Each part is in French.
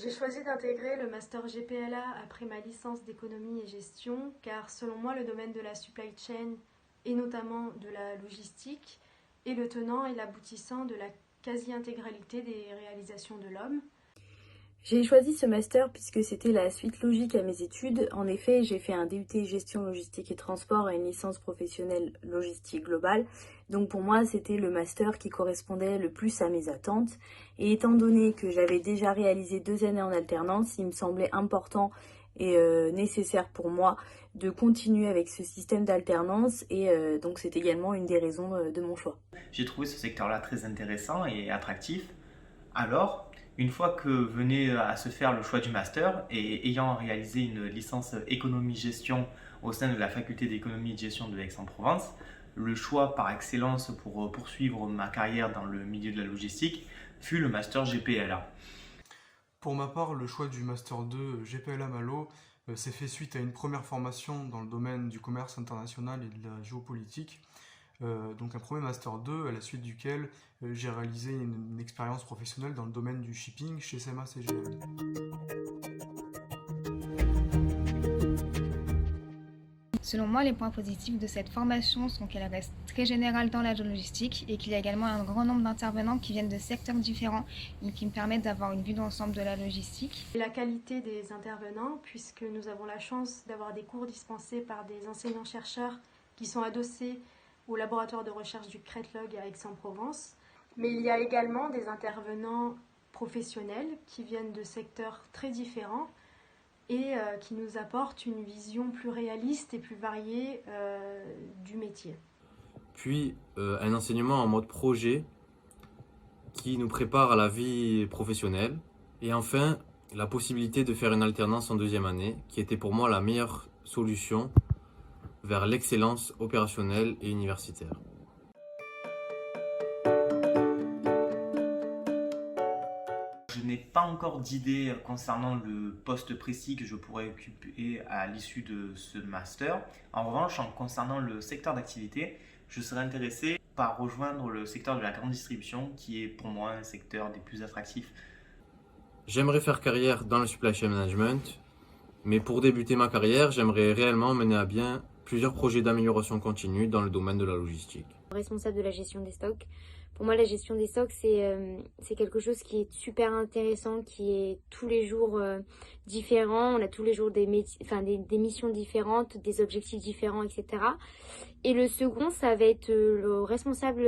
J'ai choisi d'intégrer le master GPLA après ma licence d'économie et gestion car selon moi le domaine de la supply chain et notamment de la logistique est le tenant et l'aboutissant de la quasi-intégralité des réalisations de l'homme. J'ai choisi ce master puisque c'était la suite logique à mes études. En effet, j'ai fait un DUT gestion logistique et transport et une licence professionnelle logistique globale. Donc pour moi, c'était le master qui correspondait le plus à mes attentes. Et étant donné que j'avais déjà réalisé 2 années en alternance, il me semblait important et nécessaire pour moi de continuer avec ce système d'alternance. Et donc c'est également une des raisons de mon choix. J'ai trouvé ce secteur-là très intéressant et attractif. Alors, une fois que venait à se faire le choix du master et ayant réalisé une licence économie-gestion au sein de la faculté d'économie et de gestion de Aix-en-Provence, le choix par excellence pour poursuivre ma carrière dans le milieu de la logistique fut le master GPLA. Pour ma part, le choix du Master 2 GPLA Malo s'est fait suite à une première formation dans le domaine du commerce international et de la géopolitique. Donc un premier Master 2 à la suite duquel j'ai réalisé une expérience professionnelle dans le domaine du shipping chez SMA CGM. Selon moi, les points positifs de cette formation sont qu'elle reste très générale dans la logistique et qu'il y a également un grand nombre d'intervenants qui viennent de secteurs différents et qui me permettent d'avoir une vue d'ensemble de la logistique. Et la qualité des intervenants puisque nous avons la chance d'avoir des cours dispensés par des enseignants-chercheurs qui sont adossés au laboratoire de recherche du CRETLOG à Aix-en-Provence. Mais il y a également des intervenants professionnels qui viennent de secteurs très différents et qui nous apportent une vision plus réaliste et plus variée du métier. Puis un enseignement en mode projet qui nous prépare à la vie professionnelle. Et enfin, la possibilité de faire une alternance en 2e année qui était pour moi la meilleure solution vers l'excellence opérationnelle et universitaire. Je n'ai pas encore d'idée concernant le poste précis que je pourrais occuper à l'issue de ce master. En revanche, concernant le secteur d'activité, je serais intéressé par rejoindre le secteur de la grande distribution qui est pour moi un secteur des plus attractifs. J'aimerais faire carrière dans le supply chain management, mais pour débuter ma carrière, j'aimerais réellement mener à bien plusieurs projets d'amélioration continue dans le domaine de la logistique. Responsable de la gestion des stocks. Pour moi, la gestion des stocks, c'est quelque chose qui est super intéressant, qui est tous les jours différent. On a tous les jours des missions différentes, des objectifs différents, etc. Et le second, ça va être le responsable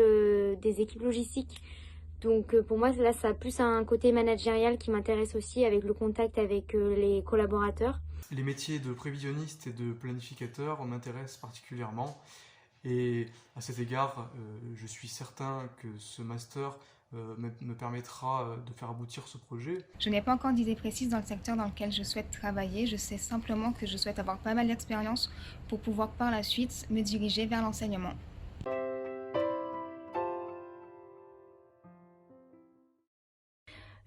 des équipes logistiques. Donc pour moi, là, ça a plus un côté managérial qui m'intéresse aussi avec le contact avec les collaborateurs. Les métiers de prévisionniste et de planificateur m'intéressent particulièrement. Et à cet égard, je suis certain que ce master me permettra de faire aboutir ce projet. Je n'ai pas encore d'idée précise dans le secteur dans lequel je souhaite travailler. Je sais simplement que je souhaite avoir pas mal d'expérience pour pouvoir par la suite me diriger vers l'enseignement.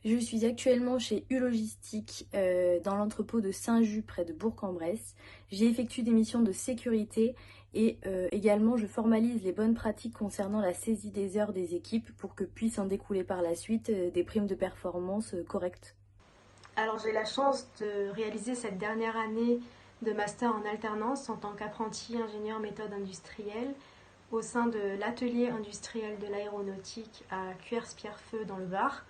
Je suis actuellement chez U-Logistique dans l'entrepôt de Saint-Just près de Bourg-en-Bresse. J'ai effectué des missions de sécurité et également je formalise les bonnes pratiques concernant la saisie des heures des équipes pour que puissent en découler par la suite des primes de performance correctes. Alors j'ai la chance de réaliser cette dernière année de master en alternance en tant qu'apprenti ingénieur méthode industrielle au sein de l'atelier industriel de l'aéronautique à Cuers-Pierrefeu dans le Var,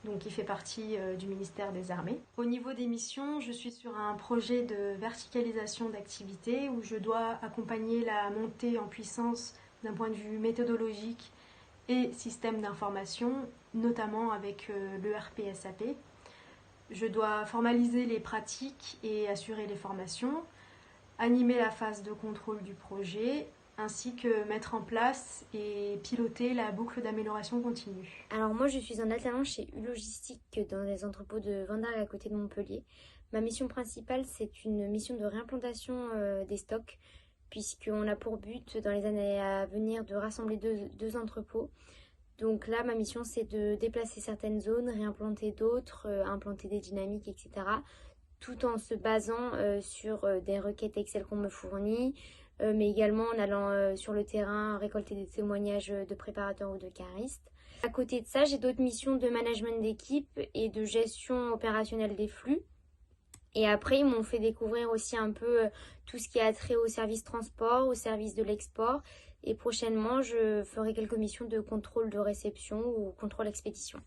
donc qui fait partie du ministère des Armées. Au niveau des missions, je suis sur un projet de verticalisation d'activité où je dois accompagner la montée en puissance d'un point de vue méthodologique et système d'information, notamment avec l'ERP SAP. Je dois formaliser les pratiques et assurer les formations, animer la phase de contrôle du projet, ainsi que mettre en place et piloter la boucle d'amélioration continue. Alors moi je suis en alternance chez U-Logistique dans les entrepôts de Vendargue à côté de Montpellier. Ma mission principale c'est une mission de réimplantation des stocks puisqu'on a pour but dans les années à venir de rassembler deux entrepôts. Donc là ma mission c'est de déplacer certaines zones, réimplanter d'autres, implanter des dynamiques, etc. Tout en se basant sur des requêtes Excel qu'on me fournit, mais également en allant sur le terrain récolter des témoignages de préparateurs ou de caristes. À côté de ça, j'ai d'autres missions de management d'équipe et de gestion opérationnelle des flux. Et après, ils m'ont fait découvrir aussi un peu tout ce qui a trait au service transport, au service de l'export. Et prochainement, je ferai quelques missions de contrôle de réception ou contrôle expédition.